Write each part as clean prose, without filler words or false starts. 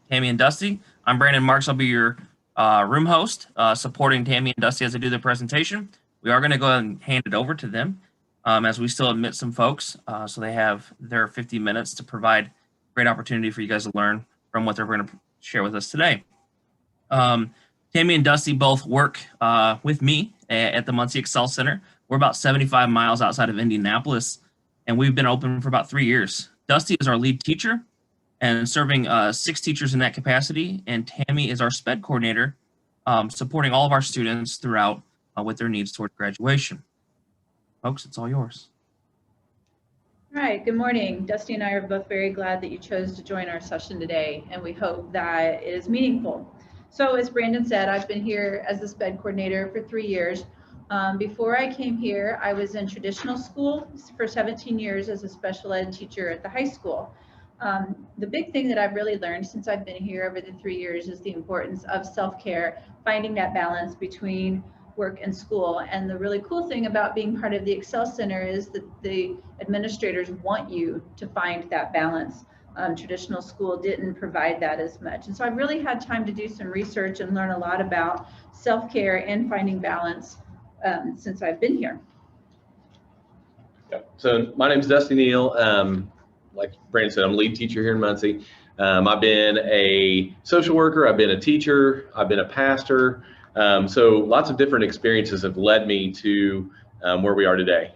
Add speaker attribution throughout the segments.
Speaker 1: Tammy and Dusty. I'm Brandon Marks. I'll be your room host, supporting Tammy and Dusty as they do the presentation. We are going to go ahead and hand it over to them as we still admit some folks. So they have their 50 minutes to provide great opportunity for you guys to learn from what they're going to share with us today. Tammy and Dusty both work with me at the Muncie Excel Center. We're about 75 miles outside of Indianapolis, and we've been open for about 3 years. Dusty is our lead teacher and serving 6 teachers in that capacity, and Tammy is our SPED coordinator, supporting all of our students throughout with their needs toward graduation. Folks, it's all yours.
Speaker 2: All right, good morning. Dusty and I are both very glad that you chose to join our session today, and we hope that it is meaningful. So as Brandon said, I've been here as the SPED coordinator for 3 years. Before I came here, I was in traditional school for 17 years as a special ed teacher at the high school. The big thing that I've really learned since I've been here over the 3 years is the importance of self-care, finding that balance between work and school. And the really cool thing about being part of the Excel Center is that the administrators want you to find that balance. Traditional school didn't provide that as much. And so I've really had time to do some research and learn a lot about self-care and finding balance since I've been here.
Speaker 3: Yeah. So my name is Dusty Neal. Like Brandon said, I'm a lead teacher here in Muncie. I've been a social worker, I've been a teacher, I've been a pastor. So lots of different experiences have led me to where we are today.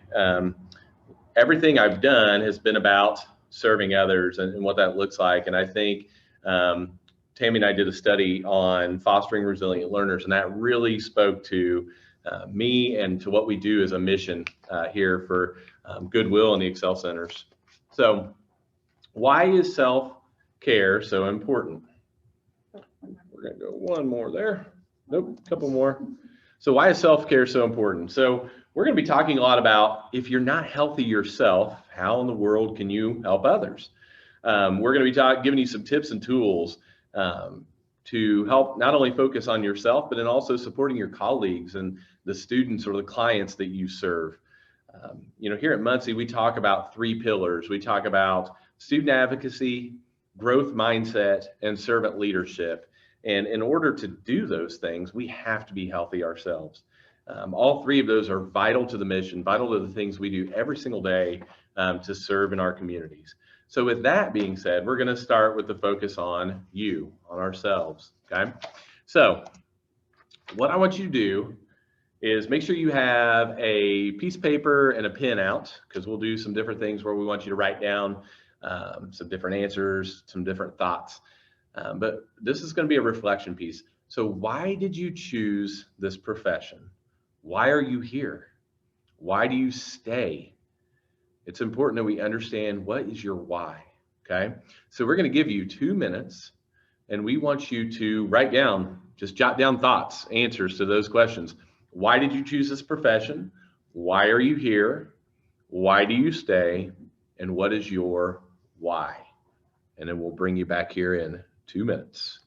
Speaker 3: Everything I've done has been about serving others and what that looks like. And I think Tammy and I did a study on fostering resilient learners, and that really spoke to me and to what we do as a mission here for Goodwill and the Excel Centers. So why is self-care so important? We're going to go one more there. Nope, a couple more. So why is self-care so important? So we're going to be talking a lot about if you're not healthy yourself, how in the world can you help others? We're going to be giving you some tips and tools to help not only focus on yourself, but then also supporting your colleagues and the students or the clients that you serve. You know, here at Muncie, we talk about 3 pillars. We talk about student advocacy, growth mindset, and servant leadership. And in order to do those things, we have to be healthy ourselves. All 3 of those are vital to the mission, vital to the things we do every single day to serve in our communities. So with that being said, we're going to start with the focus on you, on ourselves, okay? So what I want you to do is make sure you have a piece of paper and a pen out, because we'll do some different things where we want you to write down some different answers, some different thoughts. But this is going to be a reflection piece. So why did you choose this profession? Why are you here? Why do you stay? It's important that we understand what is your why, okay? So we're going to give you 2 minutes, and we want you to write down, just jot down thoughts, answers to those questions. Why did you choose this profession? Why are you here? Why do you stay? And what is your why? And then we'll bring you back here in 2 minutes.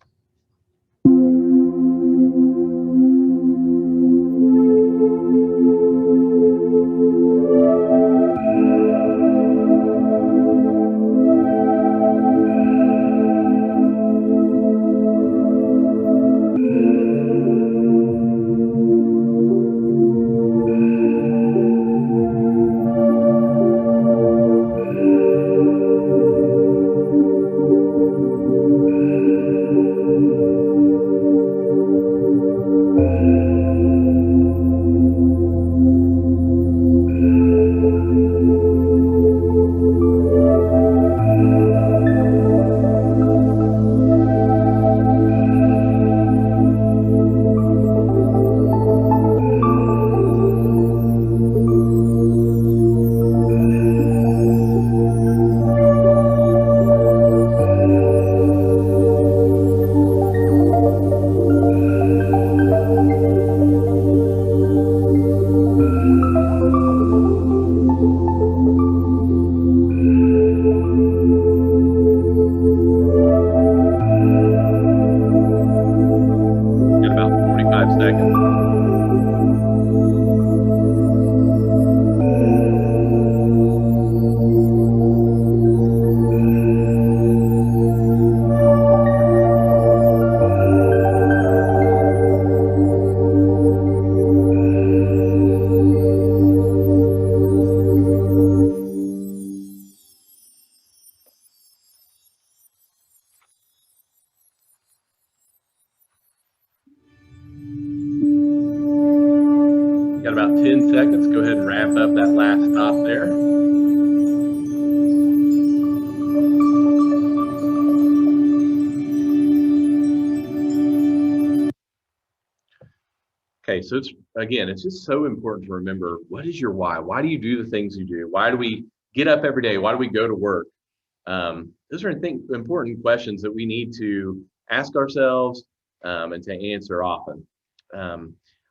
Speaker 3: 10 seconds. Go ahead and wrap up that last stop there. Okay, so it's just so important to remember, what is your why? Why do you do the things you do? Why do we get up every day? Why do we go to work? Those are, I think, important questions that we need to ask ourselves and to answer often.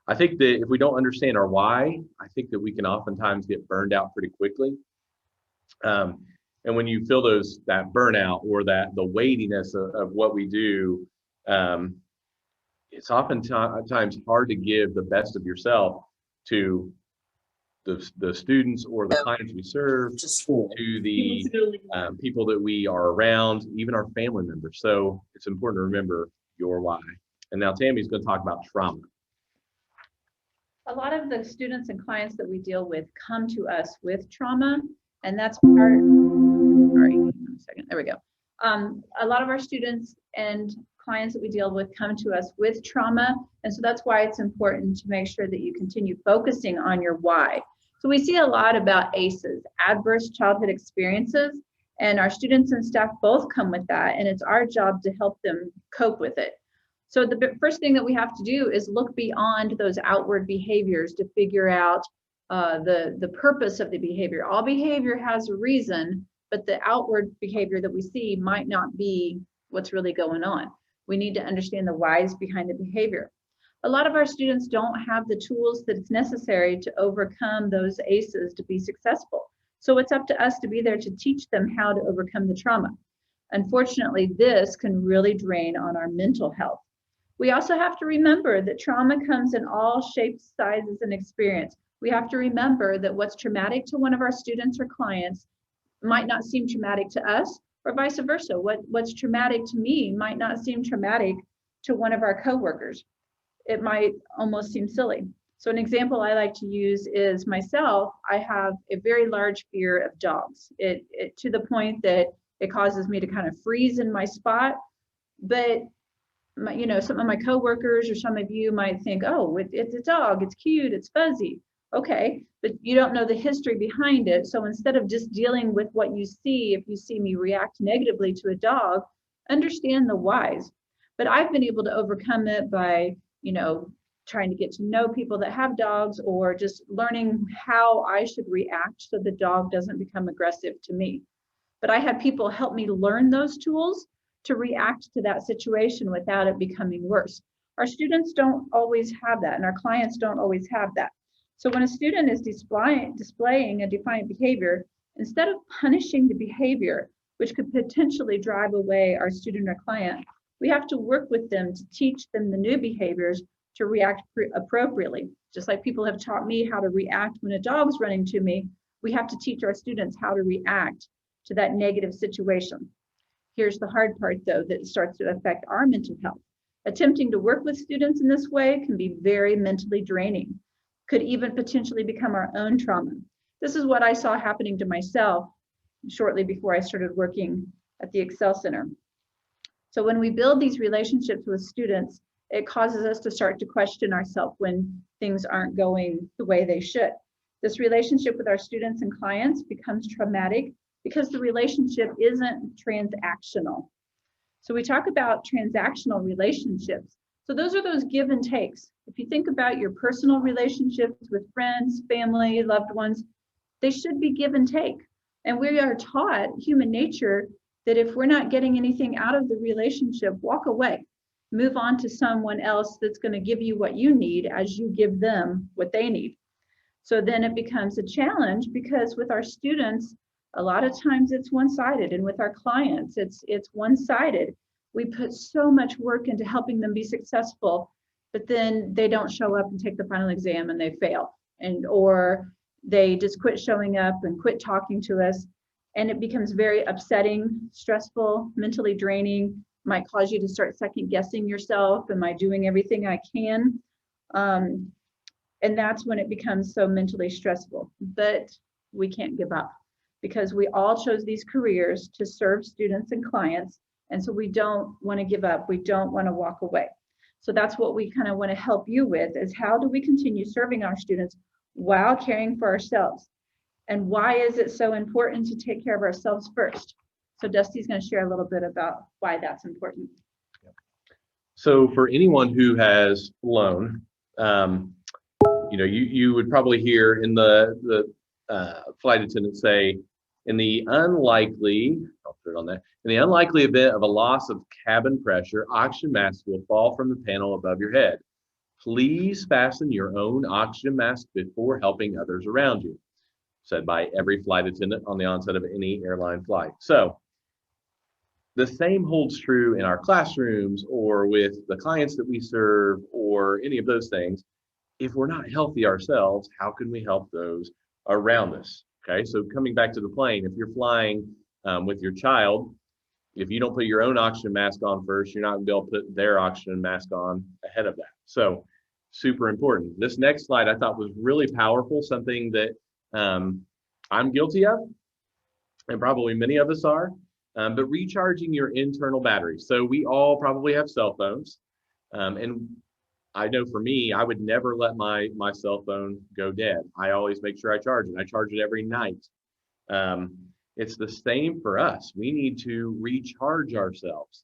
Speaker 3: I think that if we don't understand our why, I think that we can oftentimes get burned out pretty quickly. And when you feel that burnout or the weightiness of what we do, it's oftentimes hard to give the best of yourself to the students or the clients we serve, to the people that we are around, even our family members. So it's important to remember your why. And now Tammy's going to talk about trauma.
Speaker 2: A lot of the students and clients that we deal with come to us with trauma, and that's part, sorry, hang on a second, there we go. A lot of our students and clients that we deal with come to us with trauma, and so that's why it's important to make sure that you continue focusing on your why. So we see a lot about ACEs, adverse childhood experiences, and our students and staff both come with that, and it's our job to help them cope with it. So the first thing that we have to do is look beyond those outward behaviors to figure out the purpose of the behavior. All behavior has a reason, but the outward behavior that we see might not be what's really going on. We need to understand the whys behind the behavior. A lot of our students don't have the tools that's necessary to overcome those ACEs to be successful. So it's up to us to be there to teach them how to overcome the trauma. Unfortunately, this can really drain on our mental health. We also have to remember that trauma comes in all shapes, sizes, and experience. We have to remember that what's traumatic to one of our students or clients might not seem traumatic to us, or vice versa. What's traumatic to me might not seem traumatic to one of our coworkers. It might almost seem silly. So an example I like to use is myself. I have a very large fear of dogs. It to the point that it causes me to kind of freeze in my spot. But some of my coworkers or some of you might think, oh, it's a dog, it's cute, it's fuzzy. Okay, but you don't know the history behind it. So instead of just dealing with what you see, if you see me react negatively to a dog, understand the whys. But I've been able to overcome it by, trying to get to know people that have dogs, or just learning how I should react so the dog doesn't become aggressive to me. But I had people help me learn those tools to react to that situation without it becoming worse. Our students don't always have that, and our clients don't always have that. So when a student is displaying a defiant behavior, instead of punishing the behavior, which could potentially drive away our student or client, we have to work with them to teach them the new behaviors to react appropriately. Just like people have taught me how to react when a dog's running to me, we have to teach our students how to react to that negative situation. Here's the hard part, though, that starts to affect our mental health. Attempting to work with students in this way can be very mentally draining, could even potentially become our own trauma. This is what I saw happening to myself shortly before I started working at the Excel Center. So when we build these relationships with students, it causes us to start to question ourselves when things aren't going the way they should. This relationship with our students and clients becomes traumatic because the relationship isn't transactional. So we talk about transactional relationships. So those are those give and takes. If you think about your personal relationships with friends, family, loved ones, they should be give and take. And we are taught, human nature, that if we're not getting anything out of the relationship, walk away. Move on to someone else that's going to give you what you need as you give them what they need. So then it becomes a challenge, because with our students, a lot of times it's one-sided, and with our clients, it's one-sided. We put so much work into helping them be successful, but then they don't show up and take the final exam and they fail, or they just quit showing up and quit talking to us. And it becomes very upsetting, stressful, mentally draining, might cause you to start second guessing yourself. Am I doing everything I can? And that's when it becomes so mentally stressful. But we can't give up, because we all chose these careers to serve students and clients. And so we don't want to give up. We don't want to walk away. So that's what we kind of want to help you with, is how do we continue serving our students while caring for ourselves. And why is it so important to take care of ourselves first? So Dusty's going to share a little bit about why that's important.
Speaker 3: So for anyone who has flown, you would probably hear in the flight attendant say, in the unlikely, I'll put it on that, in the unlikely event of a loss of cabin pressure, oxygen masks will fall from the panel above your head. Please fasten your own oxygen mask before helping others around you. Said by every flight attendant on the onset of any airline flight. So the same holds true in our classrooms or with the clients that we serve or any of those things. If we're not healthy ourselves, how can we help those around us? Okay, so coming back to the plane, if you're flying with your child, if you don't put your own oxygen mask on first, you're not going to be able to put their oxygen mask on ahead of that. So super important. This next slide I thought was really powerful, something that I'm guilty of, and probably many of us are, but recharging your internal batteries. So we all probably have cell phones, and I know for me, I would never let my cell phone go dead. I always make sure I charge it. I charge it every night. It's the same for us. We need to recharge ourselves.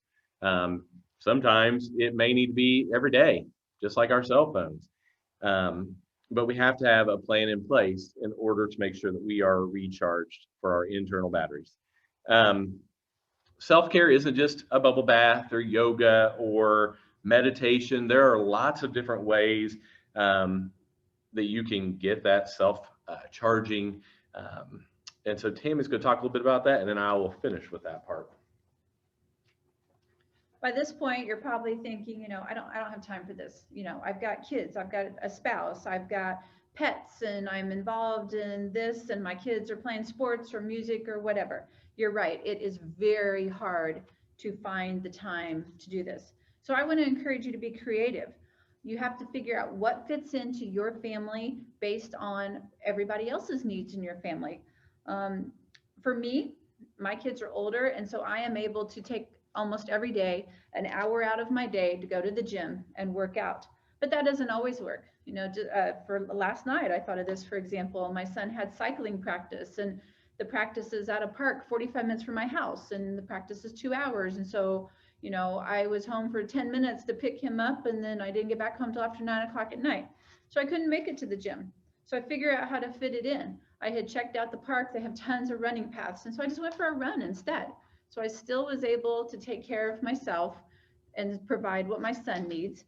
Speaker 3: Sometimes it may need to be every day, just like our cell phones. But we have to have a plan in place in order to make sure that we are recharged for our internal batteries. Self-care isn't just a bubble bath or yoga or meditation. There are lots of different ways that you can get that self-charging. And so Tammy's going to talk a little bit about that, and then I will finish with that part.
Speaker 2: By this point, you're probably thinking, I don't have time for this. I've got kids, I've got a spouse, I've got pets, and I'm involved in this, and my kids are playing sports or music or whatever. You're right. It is very hard to find the time to do this. So I want to encourage you to be creative. You have to figure out what fits into your family based on everybody else's needs in your family. For me, my kids are older, and so I am able to take almost every day an hour out of my day to go to the gym and work out. But that doesn't always work. For last night, I thought of this, for example, my son had cycling practice, and the practice is at a park 45 minutes from my house, and the practice is 2 hours. And so, I was home for 10 minutes to pick him up, and then I didn't get back home till after 9 o'clock at night. So I couldn't make it to the gym. So I figured out how to fit it in. I had checked out the park. They have tons of running paths. And so I just went for a run instead. So I still was able to take care of myself and provide what my son needs.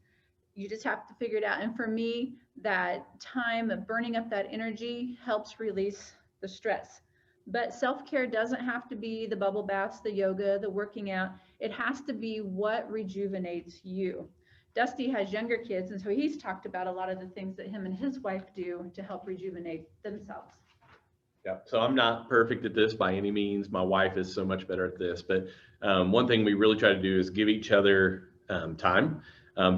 Speaker 2: You just have to figure it out. And for me, that time of burning up that energy helps release the stress. But self-care doesn't have to be the bubble baths, the yoga, the working out. It has to be what rejuvenates you. Dusty has younger kids, and so he's talked about a lot of the things that him and his wife do to help rejuvenate themselves.
Speaker 3: Yeah, so I'm not perfect at this by any means. My wife is so much better at this, but one thing we really try to do is give each other time.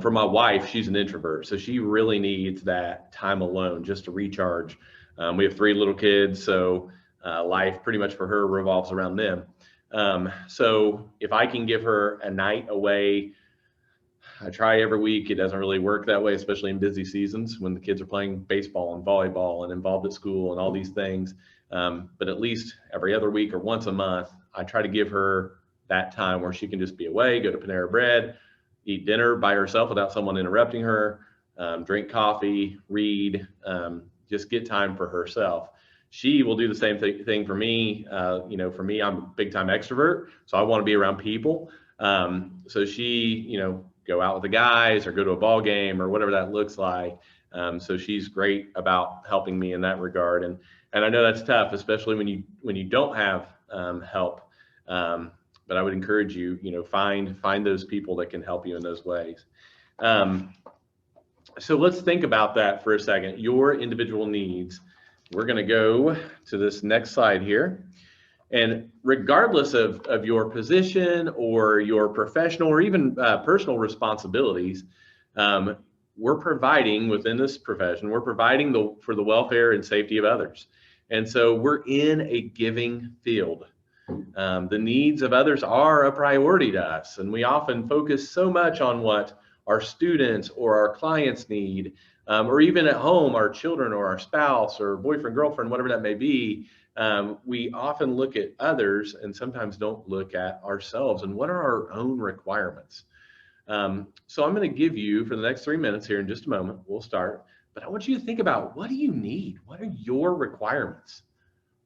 Speaker 3: For my wife, she's an introvert, so she really needs that time alone just to recharge. We have 3 little kids, so life pretty much for her revolves around them. So if I can give her a night away, I try every week. It doesn't really work that way, especially in busy seasons when the kids are playing baseball and volleyball and involved at school and all these things. But at least every other week or once a month, I try to give her that time where she can just be away, go to Panera Bread, eat dinner by herself without someone interrupting her, drink coffee, read, just get time for herself. She will do the same thing for me. For me, I'm a big time extrovert, so I want to be around people. So she, go out with the guys or go to a ball game or whatever that looks like. So she's great about helping me in that regard. And I know that's tough, especially when you don't have help. But I would encourage you, find those people that can help you in those ways. So let's think about that for a second. Your individual needs. We're going to go to this next slide here. And regardless of your position or your professional or even personal responsibilities, we're providing within this profession, we're providing for the welfare and safety of others. And so we're in a giving field. The needs of others are a priority to us. And we often focus so much on what our students or our clients need, or even at home, our children or our spouse or boyfriend, girlfriend, whatever that may be, we often look at others and sometimes don't look at ourselves and what are our own requirements. So I'm going to give you, for the next 3 minutes here in just a moment, we'll start, but I want you to think about, what do you need? What are your requirements?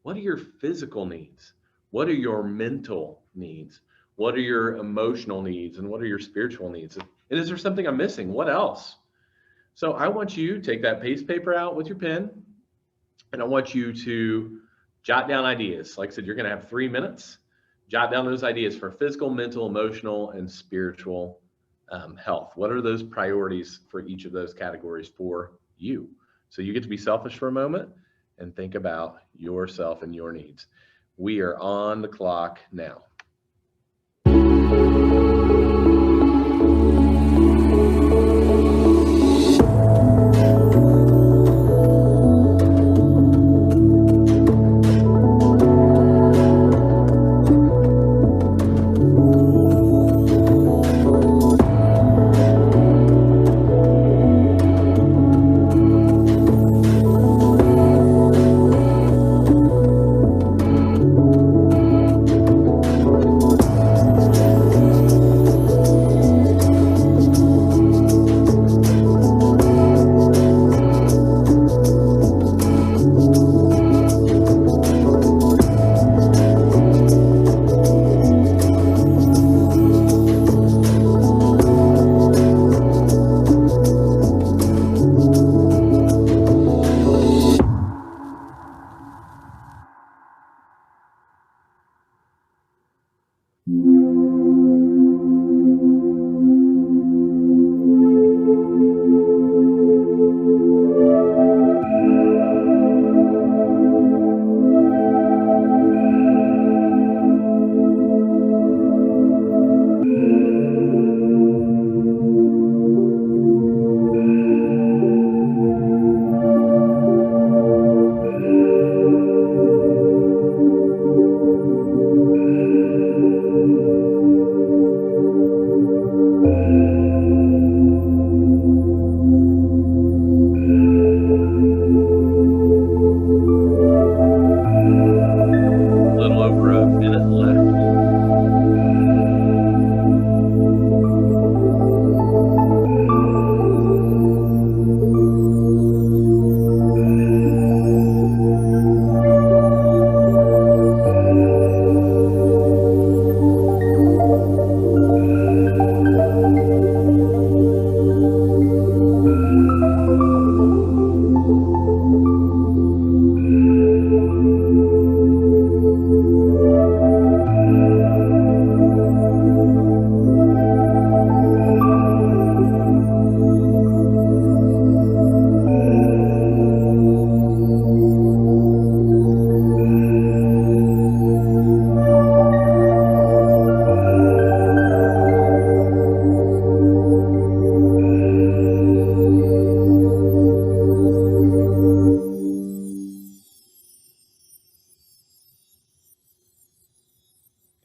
Speaker 3: What are your physical needs? What are your mental needs? What are your emotional needs? And what are your spiritual needs? And is there something I'm missing? What else? So I want you to take that piece of paper out with your pen, and I want you to jot down ideas. Like I said, you're going to have 3 minutes. Jot down those ideas for physical, mental, emotional, and spiritual health. What are those priorities for each of those categories for you? So you get to be selfish for a moment and think about yourself and your needs. We are on the clock now.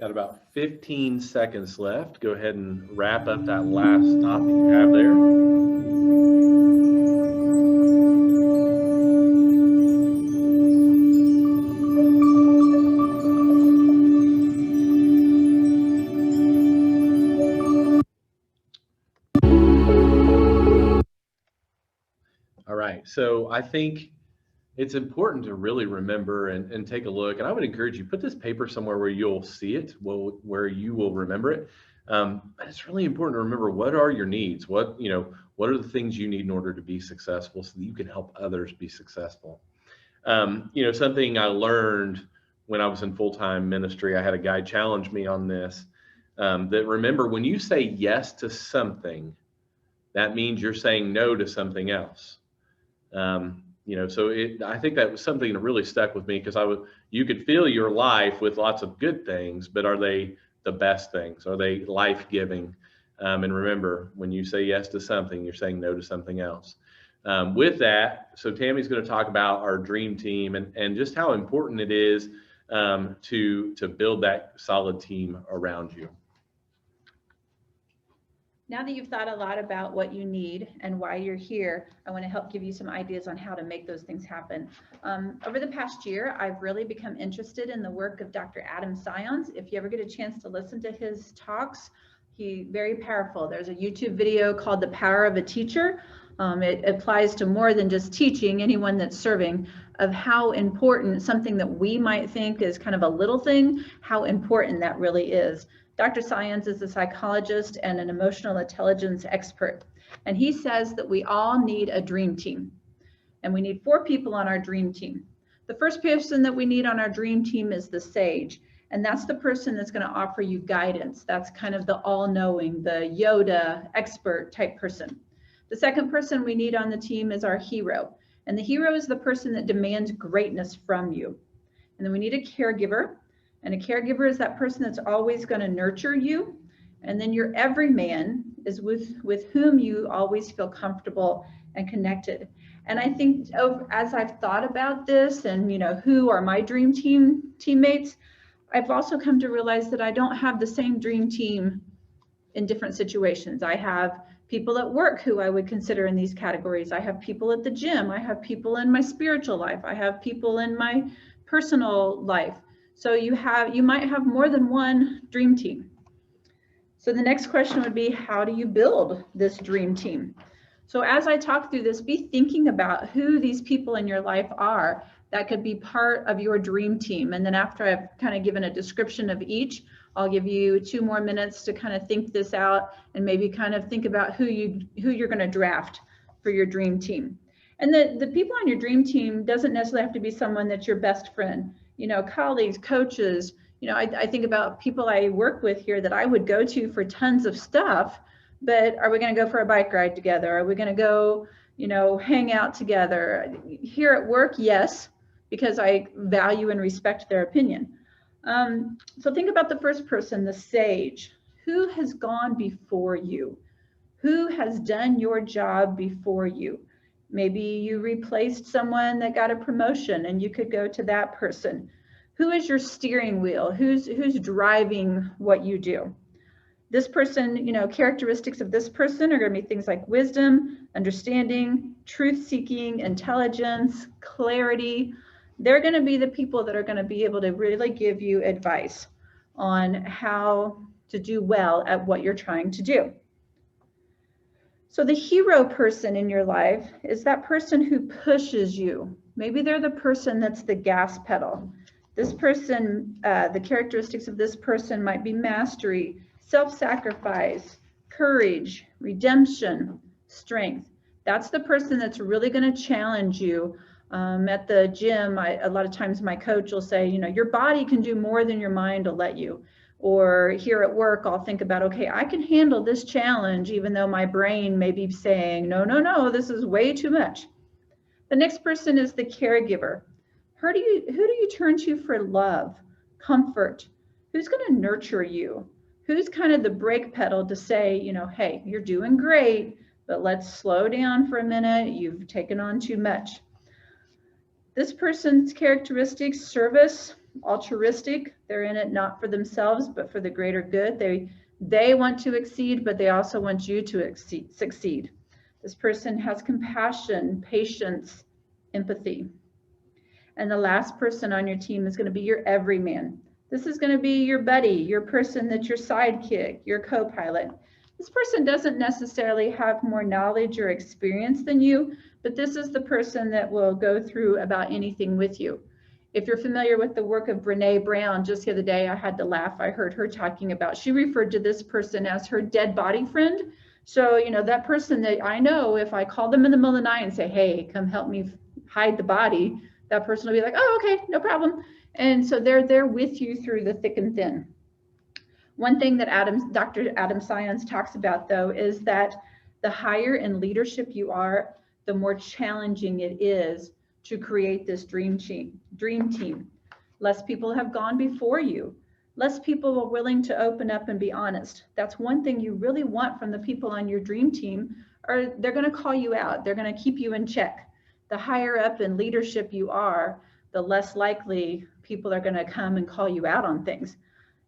Speaker 3: Got about 15 seconds left. Go ahead and wrap up that last stop that you have there. All right, so I think it's important to really remember and take a look. And I would encourage you, put this paper somewhere where you'll see it, where you will remember it. But it's really important to remember, what are your needs? What are the things you need in order to be successful so that you can help others be successful? Something I learned when I was in full-time ministry, I had a guy challenge me on this, that remember, when you say yes to something, that means you're saying no to something else. I think that was something that really stuck with me, because you could fill your life with lots of good things, but are they the best things? Are they life-giving? And remember, when you say yes to something, you're saying no to something else. With that, so Tammy's going to talk about our dream team and just how important it is to build that solid team around you.
Speaker 2: Now that you've thought a lot about what you need and why you're here, I want to help give you some ideas on how to make those things happen. Over the past year, I've really become interested in the work of Dr. Adam Sions. If you ever get a chance to listen to his talks, he's very powerful. There's a YouTube video called The Power of a Teacher. It applies to more than just teaching, anyone that's serving, of how important something that we might think is kind of a little thing, how important that really is. Dr. Sions is a psychologist and an emotional intelligence expert. And he says that we all need a dream team. And we need 4 people on our dream team. The first person that we need on our dream team is the sage. And that's the person that's going to offer you guidance. That's kind of the all-knowing, the Yoda expert type person. The second person we need on the team is our hero. And the hero is the person that demands greatness from you. And then we need a caregiver. And a caregiver is that person that's always going to nurture you. And then your everyman is with whom you always feel comfortable and connected. And I think as I've thought about this and, who are my dream teammates, I've also come to realize that I don't have the same dream team in different situations. I have people at work who I would consider in these categories. I have people at the gym. I have people in my spiritual life. I have people in my personal life. So you might have more than one dream team. So the next question would be, how do you build this dream team? So as I talk through this, be thinking about who these people in your life are that could be part of your dream team. And then after I've kind of given a description of each, I'll give you 2 more minutes to kind of think this out and maybe kind of think about who you're going to draft for your dream team. And the people on your dream team doesn't necessarily have to be someone that's your best friend. Colleagues, coaches, I think about people I work with here that I would go to for tons of stuff, but are we going to go for a bike ride together? Are we going to go, hang out together? Here at work, yes, because I value and respect their opinion. So think about the first person, the sage. Who has gone before you? Who has done your job before you? Maybe you replaced someone that got a promotion and you could go to that person. Who is your steering wheel? Who's driving what you do? This person, characteristics of this person are going to be things like wisdom, understanding, truth-seeking, intelligence, clarity. They're going to be the people that are going to be able to really give you advice on how to do well at what you're trying to do. So the hero person in your life is that person who pushes you. Maybe they're the person that's the gas pedal. This person, the characteristics of this person might be mastery, self-sacrifice, courage, redemption, strength. That's the person that's really going to challenge you. At the gym, a lot of times my coach will say, your body can do more than your mind will let you. Or here at work, I'll think about, okay, I can handle this challenge, even though my brain may be saying, no, this is way too much. The next person is the caregiver. Who do you turn to for love, comfort? Who's going to nurture you? Who's kind of the brake pedal to say, hey, you're doing great, but let's slow down for a minute. You've taken on too much. This person's characteristics: service, altruistic. They're in it not for themselves, but for the greater good. They want to exceed, but they also want you to succeed. This person has compassion, patience, empathy. And the last person on your team is going to be your everyman. This is going to be your buddy, your person that's your sidekick, your co-pilot. This person doesn't necessarily have more knowledge or experience than you, but this is the person that will go through about anything with you. If you're familiar with the work of Brené Brown, just the other day I had to laugh. I heard her talking about, she referred to this person as her dead body friend. So, that person that I know, if I call them in the middle of the night and say, hey, come help me hide the body, that person will be like, oh, okay, no problem. And so they're there with you through the thick and thin. One thing that Dr. Adam Sions talks about, though, is that the higher in leadership you are, the more challenging it is to create this dream team. Less people have gone before you. Less people are willing to open up and be honest. That's one thing you really want from the people on your dream team, or they're going to call you out. They're going to keep you in check. The higher up in leadership you are, the less likely people are going to come and call you out on things.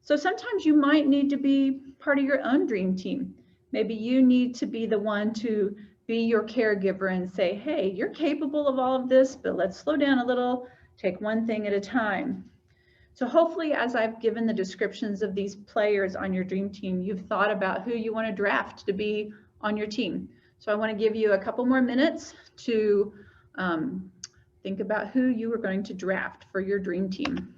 Speaker 2: So sometimes you might need to be part of your own dream team. Maybe you need to be the one to be your caregiver and say, hey, you're capable of all of this, but let's slow down a little, take one thing at a time. So hopefully, as I've given the descriptions of these players on your dream team, you've thought about who you want to draft to be on your team. So I want to give you a couple more minutes to think about who you are going to draft for your dream team.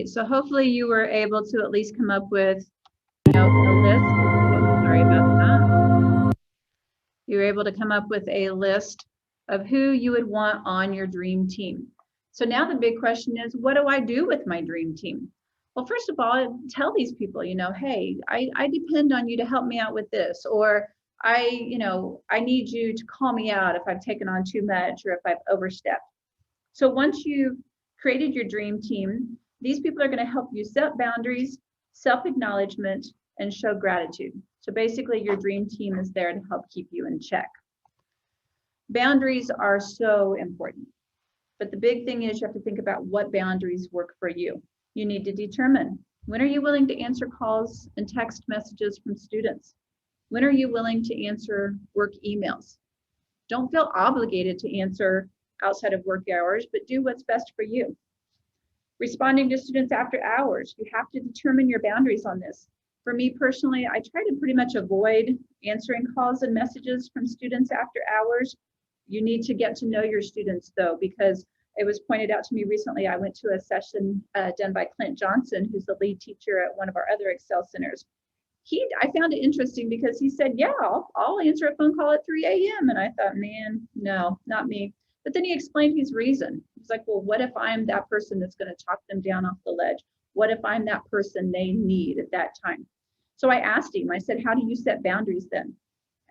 Speaker 2: So hopefully you were able to at least come up with, a list. Oh, sorry about that. You were able to come up with a list of who you would want on your dream team. So now the big question is, what do I do with my dream team? Well, first of all, tell these people, hey, I depend on you to help me out with this, or I need you to call me out if I've taken on too much or if I've overstepped. So once you've created your dream team, these people are going to help you set boundaries, self-acknowledgement, and show gratitude. So basically, your dream team is there to help keep you in check. Boundaries are so important. But the big thing is you have to think about what boundaries work for you. You need to determine, when are you willing to answer calls and text messages from students? When are you willing to answer work emails? Don't feel obligated to answer outside of work hours, but do what's best for you. Responding to students after hours, you have to determine your boundaries on this. For me personally, I try to pretty much avoid answering calls and messages from students after hours. You need to get to know your students though, because it was pointed out to me recently, I went to a session done by Clint Johnson, who's the lead teacher at one of our other Excel centers. I found it interesting because he said, yeah, I'll answer a phone call at 3 a.m. And I thought, man, no, not me. But then he explained his reason. He's like, well, what if I'm that person that's going to talk them down off the ledge? What if I'm that person they need at that time? So I asked him, I said, how do you set boundaries then?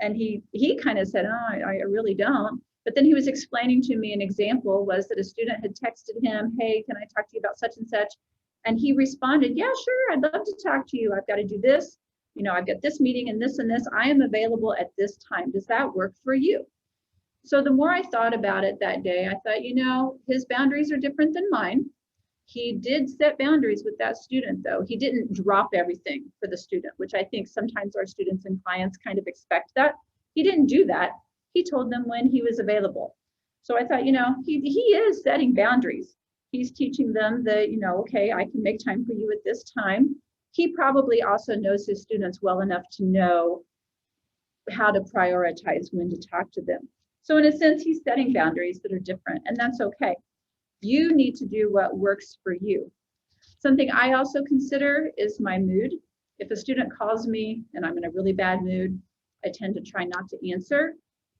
Speaker 2: And he kind of said, oh, I really don't. But then he was explaining to me an example was that a student had texted him, hey, can I talk to you about such and such? And he responded, yeah, sure, I'd love to talk to you. I've got to do this. I've got this meeting and this. I am available at this time. Does that work for you? So the more I thought about it that day, I thought, his boundaries are different than mine. He did set boundaries with that student, though. He didn't drop everything for the student, which I think sometimes our students and clients kind of expect that. He didn't do that. He told them when he was available. So I thought, he is setting boundaries. He's teaching them that, okay, I can make time for you at this time. He probably also knows his students well enough to know how to prioritize when to talk to them. So in a sense, he's setting boundaries that are different, and that's okay. You need to do what works for you. Something I also consider is my mood. If a student calls me and I'm in a really bad mood, I tend to try not to answer.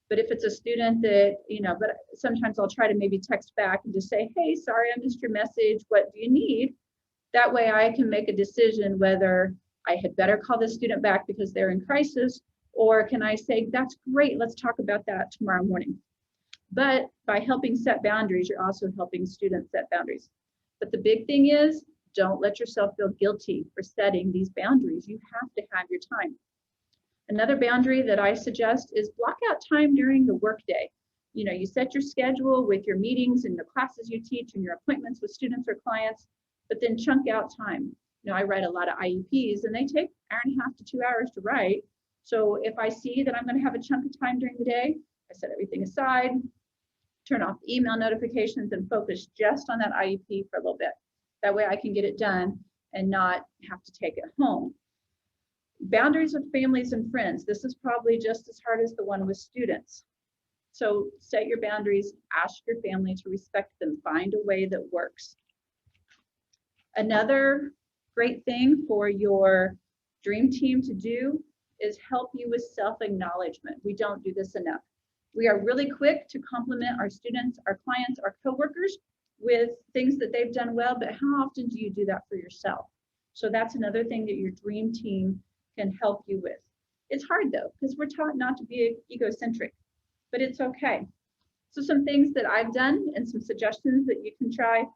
Speaker 2: But if it's a student that, but sometimes I'll try to maybe text back and just say, hey, sorry, I missed your message. What do you need? That way I can make a decision whether I had better call this student back because they're in crisis, or can I say, that's great, let's talk about that tomorrow morning. But by helping set boundaries, you're also helping students set boundaries. But the big thing is, don't let yourself feel guilty for setting these boundaries. You have to have your time. Another boundary that I suggest is block out time during the workday. You set your schedule with your meetings and the classes you teach and your appointments with students or clients, but then chunk out time. I write a lot of IEPs and they take 1.5 to 2 hours to write. So if I see that I'm going to have a chunk of time during the day, I set everything aside, turn off the email notifications, and focus just on that IEP for a little bit. That way I can get it done and not have to take it home. Boundaries with families and friends. This is probably just as hard as the one with students. So set your boundaries, ask your family to respect them, find a way that works. Another great thing for your dream team to do is help you with self-acknowledgement. We don't do this enough. We are really quick to compliment our students, our clients, our coworkers with things that they've done well, but how often do you do that for yourself? So that's another thing that your dream team can help you with. It's hard though, because we're taught not to be egocentric, but it's okay. So some things that I've done and some suggestions that you can try.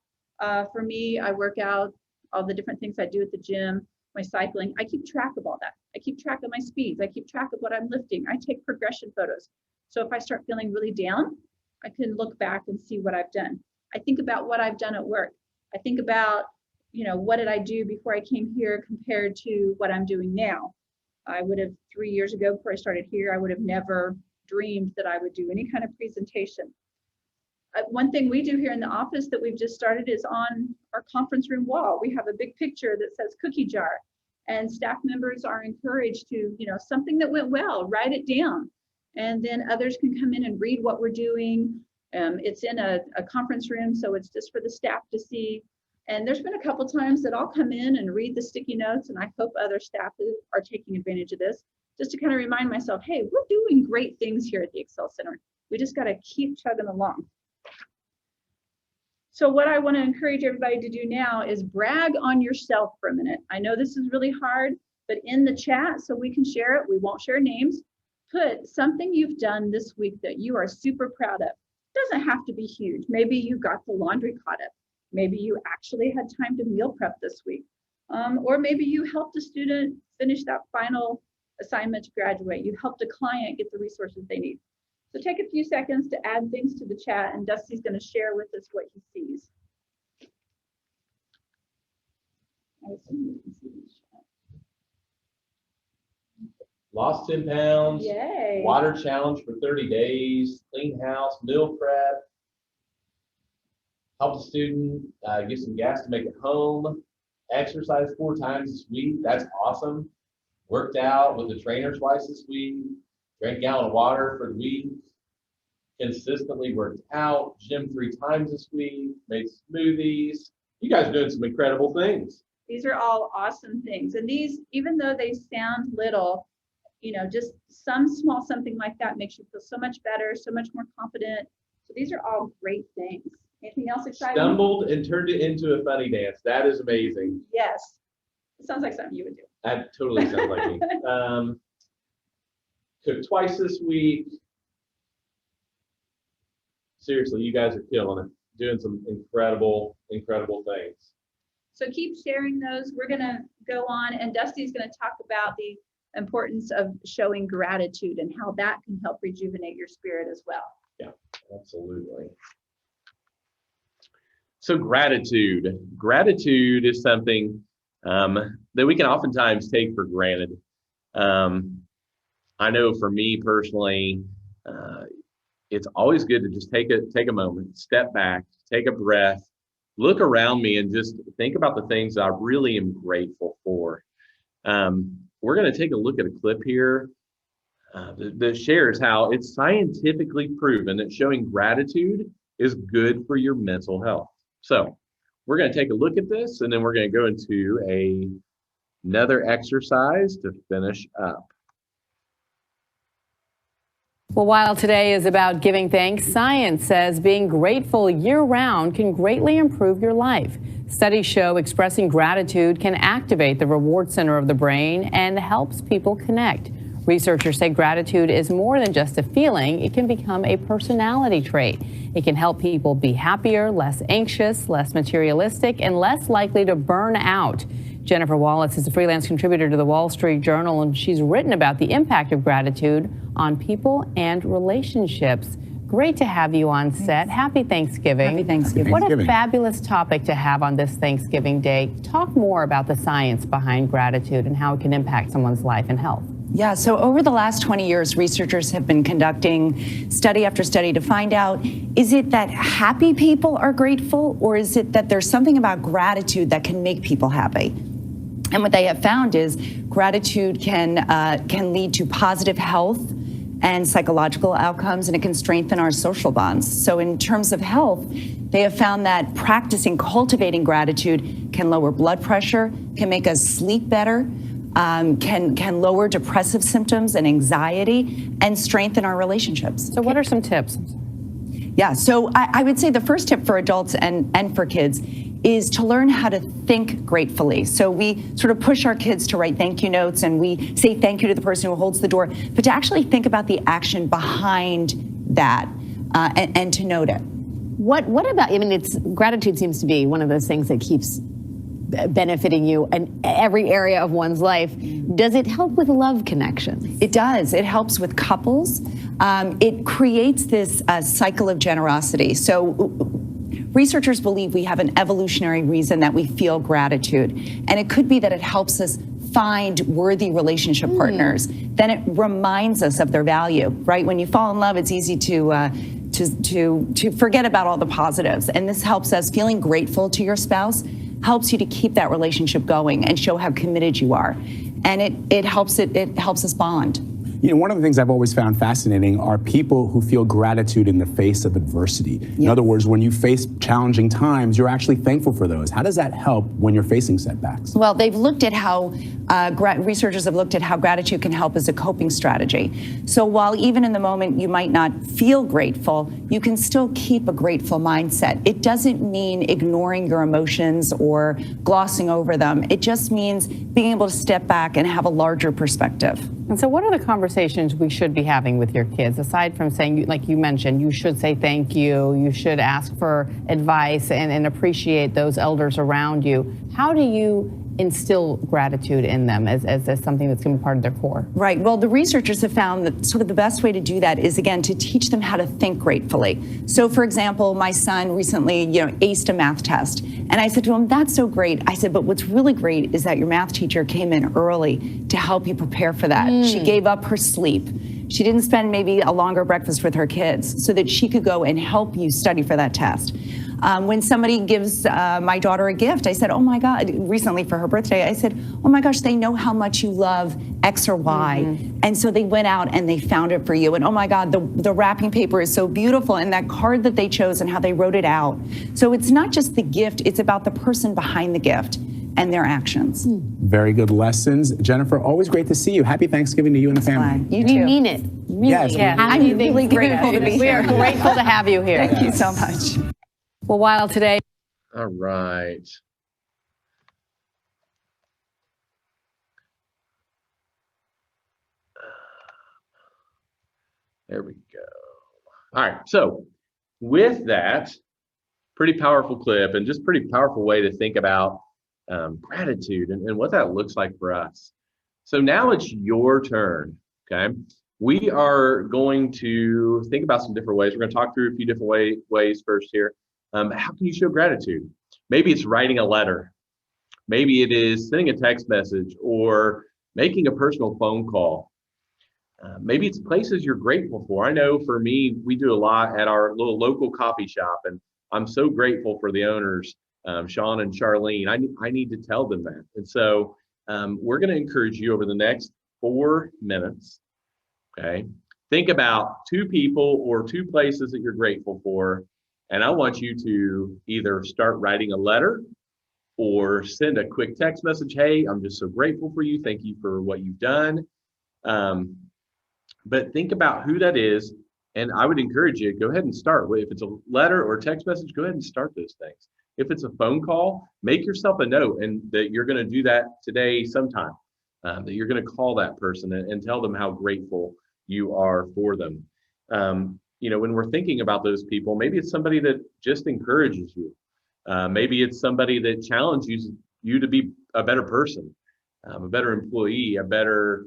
Speaker 2: For me, I work out all the different things I do at the gym, my cycling. I keep track of all that. I keep track of my speeds. I keep track of what I'm lifting. I take progression photos. So if I start feeling really down, I can look back and see what I've done. I think about what I've done at work. I think about, what did I do before I came here compared to what I'm doing now? I would have 3 years ago before I started here, I would have never dreamed that I would do any kind of presentation. One thing we do here in the office that we've just started is on our conference room wall. We have a big picture that says cookie jar, and staff members are encouraged to, something that went well, write it down. And then others can come in and read what we're doing. It's in a conference room, so it's just for the staff to see. And there's been a couple times that I'll come in and read the sticky notes, and I hope other staff are taking advantage of this, just to kind of remind myself, hey, we're doing great things here at the Excel Center. We just got to keep chugging along. So what I want to encourage everybody to do now is brag on yourself for a minute. I know this is really hard, but in the chat, so we can share it, we won't share names, put something you've done this week that you are super proud of. It doesn't have to be huge. Maybe you got the laundry caught up. Maybe you actually had time to meal prep this week. Or maybe you helped a student finish that final assignment to graduate. You helped a client get the resources they need. So take a few seconds to add things to the chat, and Dusty's going to share with us what he sees. I assume you can see the chat.
Speaker 3: Lost 10 pounds.
Speaker 2: Yay.
Speaker 3: Water challenge for 30 days. Clean house. Meal prep. Help the student get some gas to make it home. Exercise 4 times this week. That's awesome. Worked out with the trainer twice this week. Drank a gallon of water for the week. Consistently worked out. Gym 3 times this week. Made smoothies. You guys are doing some incredible things.
Speaker 2: These are all awesome things. And these, even though they sound little, just some small something like that makes you feel so much better, so much more confident. So these are all great things. Anything else exciting?
Speaker 3: Stumbled and turned it into a funny dance. That is amazing.
Speaker 2: Yes. It sounds like something you would do.
Speaker 3: That totally sounds like me. Cooked twice this week. Seriously, you guys are killing it. Doing some incredible, incredible things.
Speaker 2: So keep sharing those. We're going to go on, and Dusty's going to talk about the importance of showing gratitude and how that can help rejuvenate your spirit as well.
Speaker 3: Yeah, absolutely. So gratitude. Gratitude is something that we can oftentimes take for granted. I know for me personally, it's always good to just take a moment, step back, take a breath, look around me, and just think about the things I really am grateful for. We're going to take a look at a clip here that shares how it's scientifically proven that showing gratitude is good for your mental health. So we're going to take a look at this, and then we're going to go into another exercise to finish up.
Speaker 4: Well, while today is about giving thanks, science says being grateful year-round can greatly improve your life. Studies show expressing gratitude can activate the reward center of the brain and helps people connect. Researchers say gratitude is more than just a feeling. It can become a personality trait. It can help people be happier, less anxious, less materialistic, and less likely to burn out. Jennifer Wallace is a freelance contributor to the Wall Street Journal, and she's written about the impact of gratitude on people and relationships. Great to have you on set. Happy Thanksgiving.
Speaker 5: Happy Thanksgiving.
Speaker 4: What a fabulous topic to have on this Thanksgiving Day. Talk more about the science behind gratitude and how it can impact someone's life and health.
Speaker 5: Yeah, so over the last 20 years, researchers have been conducting study after study to find out, is it that happy people are grateful, or is it that there's something about gratitude that can make people happy? And what they have found is gratitude can lead to positive health and psychological outcomes, and it can strengthen our social bonds. So in terms of health, they have found that practicing, cultivating gratitude can lower blood pressure, can make us sleep better, can lower depressive symptoms and anxiety, and strengthen our relationships.
Speaker 4: So what are some tips?
Speaker 5: Yeah, so I would say the first tip for adults and for kids is to learn how to think gratefully. So we sort of push our kids to write thank you notes, and we say thank you to the person who holds the door, but to actually think about the action behind that and to note it.
Speaker 4: What about, I mean, gratitude seems to be one of those things that keeps benefiting you in every area of one's life. Does it help with love connections?
Speaker 5: It does. It helps with couples. It creates this cycle of generosity. So researchers believe we have an evolutionary reason that we feel gratitude. And it could be that it helps us find worthy relationship partners. Then it reminds us of their value, right? When you fall in love, it's easy to forget about all the positives. And this helps us. Feeling grateful to your spouse helps you to keep that relationship going and show how committed you are. And it helps us bond.
Speaker 6: You know, one of the things I've always found fascinating are people who feel gratitude in the face of adversity. In other words, when you face challenging times, you're actually thankful for those. How does that help when you're facing setbacks?
Speaker 5: Well, they've looked at how, researchers have looked at how gratitude can help as a coping strategy. So while even in the moment you might not feel grateful, you can still keep a grateful mindset. It doesn't mean ignoring your emotions or glossing over them. It just means being able to step back and have a larger perspective.
Speaker 4: And so what are the conversations we should be having with your kids, aside from saying, like you mentioned, you should say thank you, you should ask for advice and appreciate those elders around you? How do you instill gratitude in them as something that's going to be part of their core?
Speaker 5: Right. Well, the researchers have found that sort of the best way to do that is, again, to teach them how to think gratefully. So, for example, my son recently, aced a math test. And I said to him, that's so great. I said, but what's really great is that your math teacher came in early to help you prepare for that. She gave up her sleep. She didn't spend maybe a longer breakfast with her kids so that she could go and help you study for that test. When somebody gives my daughter a gift, I said, oh my God, recently for her birthday, I said, oh my gosh, they know how much you love X or Y. And so they went out and they found it for you. And oh my God, the wrapping paper is so beautiful, and that card that they chose and how they wrote it out. So it's not just the gift, it's about the person behind the gift and their actions.
Speaker 6: Very good lessons. Jennifer, always great to see you. Happy Thanksgiving to you and the family.
Speaker 5: You
Speaker 4: We
Speaker 5: too.
Speaker 4: mean it. Really.
Speaker 6: Yes,
Speaker 4: Yeah.
Speaker 5: I'm really grateful to be
Speaker 4: We are
Speaker 5: here.
Speaker 4: grateful to have you here.
Speaker 5: Thank you so much.
Speaker 4: Well, while today
Speaker 3: All right. There we go. All right. So with that, pretty powerful clip and just pretty powerful way to think about gratitude and what that looks like for us. So now it's your turn. Okay. We are going to think about some different ways. We're going to talk through a few different ways first here. How can you show gratitude? Maybe it's writing a letter. Maybe it is sending a text message or making a personal phone call. Maybe it's places you're grateful for. I know for me, we do a lot at our little local coffee shop, and I'm so grateful for the owners, Sean and Charlene. I need to tell them that. And so we're going to encourage you over the next 4 minutes. Okay. Think about 2 people or 2 places that you're grateful for, And I want you to either start writing a letter or send a quick text message. Hey, I'm just so grateful for you. Thank you for what you've done. But think about who that is. And I would encourage you, go ahead and start. If it's a letter or a text message, go ahead and start those things. If it's a phone call, make yourself a note and that you're going to do that today sometime, that you're going to call that person and tell them how grateful you are for them. When we're thinking about those people, maybe it's somebody that just encourages you. Maybe it's somebody that challenges you to be a better person, a better employee, a better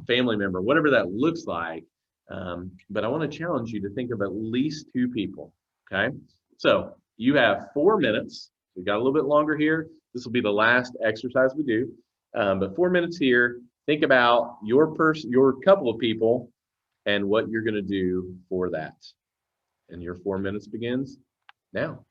Speaker 3: family member, whatever that looks like. But I want to challenge you to think of at least 2 people. Okay. So you have 4 minutes. We got a little bit longer here. This will be the last exercise we do. But 4 minutes here. Think about your couple of people and what you're going to do for that. And your 4 minutes begins now.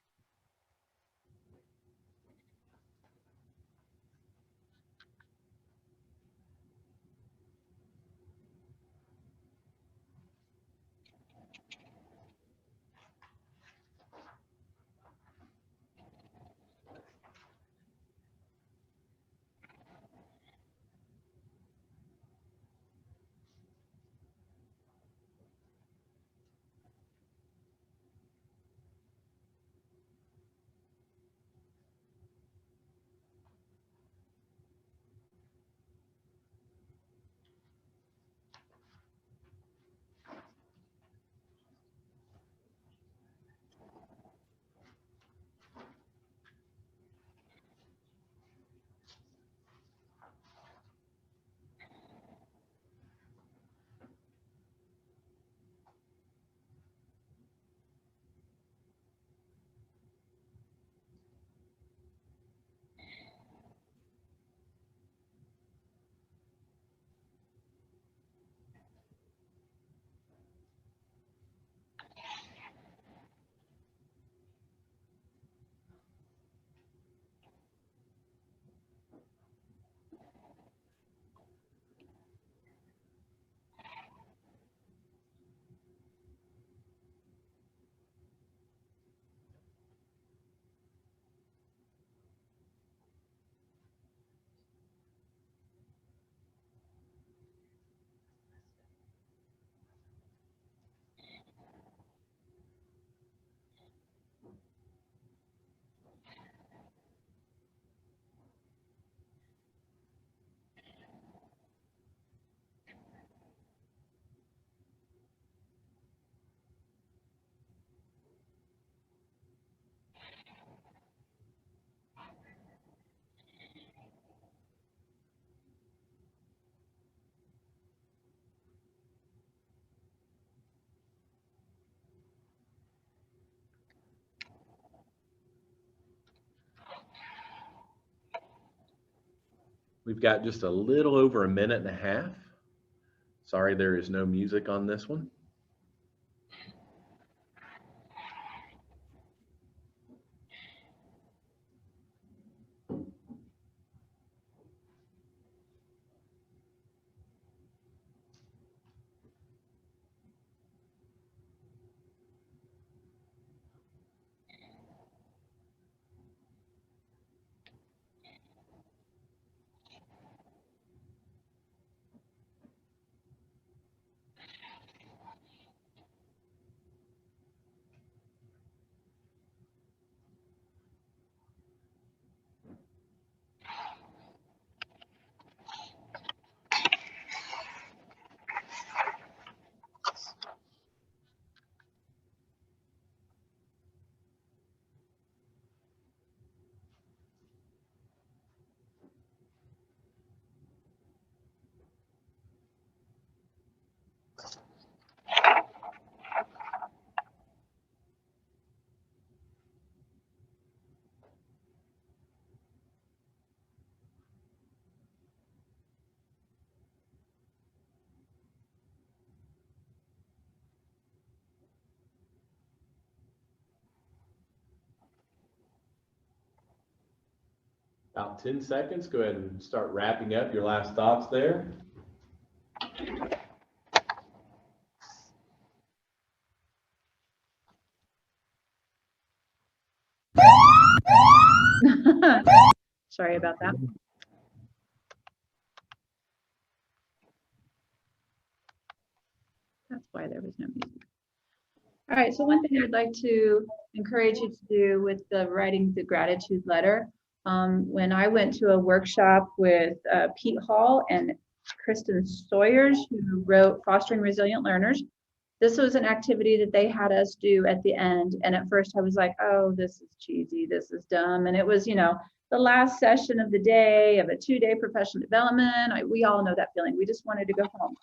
Speaker 3: We've got just a little over 1.5 minutes. Sorry, there is no music on this one. About 10 seconds. Go ahead and start wrapping up your last thoughts there.
Speaker 2: Sorry about that. That's why there was no music. All right, so one thing I'd like to encourage you to do with the writing the gratitude letter, when I went to a workshop with Pete Hall and Kristen Sawyers, who wrote Fostering Resilient Learners, this was an activity that they had us do at the end. And at first I was like, oh, this is cheesy, this is dumb. And it was, you know, the last session of the day of a 2-day professional development. We all know that feeling. We just wanted to go home.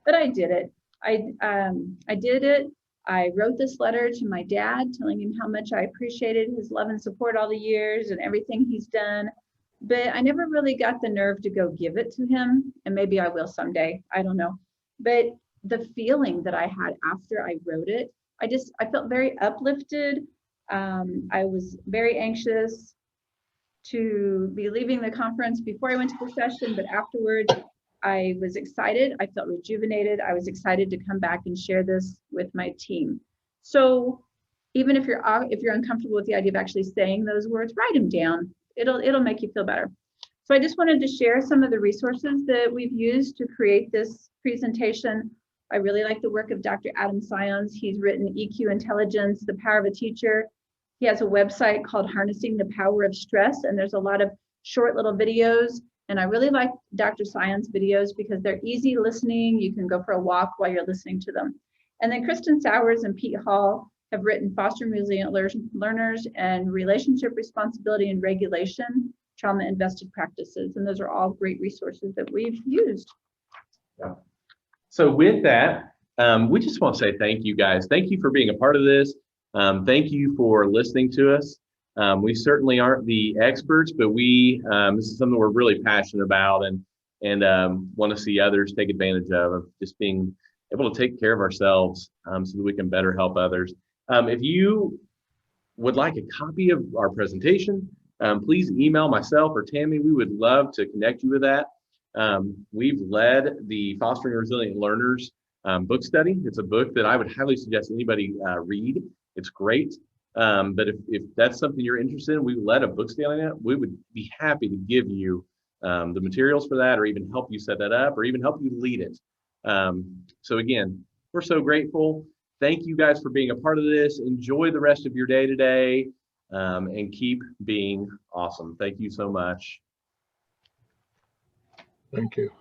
Speaker 2: But I did it. I did it. I wrote this letter to my dad, telling him how much I appreciated his love and support all the years and everything he's done. But I never really got the nerve to go give it to him. And maybe I will someday. I don't know. But the feeling that I had after I wrote it, I felt very uplifted. I was very anxious to be leaving the conference before I went to the session, but afterwards I was excited. I felt rejuvenated. I was excited to come back and share this with my team. So even if you're uncomfortable with the idea of actually saying those words, write them down. It'll make you feel better. So I just wanted to share some of the resources that we've used to create this presentation. I really like the work of Dr. Adam Sions. He's written EQ Intelligence, The Power of a Teacher. He has a website called Harnessing the Power of Stress, and there's a lot of short little videos. And I really like Dr. Sions' videos because they're easy listening. You can go for a walk while you're listening to them. And then Kristen Sawyers and Pete Hall have written Fostering Resilient Learners and Relationship Responsibility and Regulation, Trauma Invested Practices. And those are all great resources that we've used.
Speaker 3: Yeah. So with that, we just want to say thank you guys. Thank you for being a part of this. Thank you for listening to us. We certainly aren't the experts, but this is something we're really passionate about and want to see others take advantage of just being able to take care of ourselves so that we can better help others. If you would like a copy of our presentation, please email myself or Tammy. We would love to connect you with that. We've led the Fostering Resilient Learners book study. It's a book that I would highly suggest anybody read. It's great. But if that's something you're interested in, we led a book study on that. We would be happy to give you the materials for that, or even help you set that up, or even help you lead it. So again, we're so grateful. Thank you guys for being a part of this. Enjoy the rest of your day today, and keep being awesome. Thank you so much.
Speaker 7: Thank you.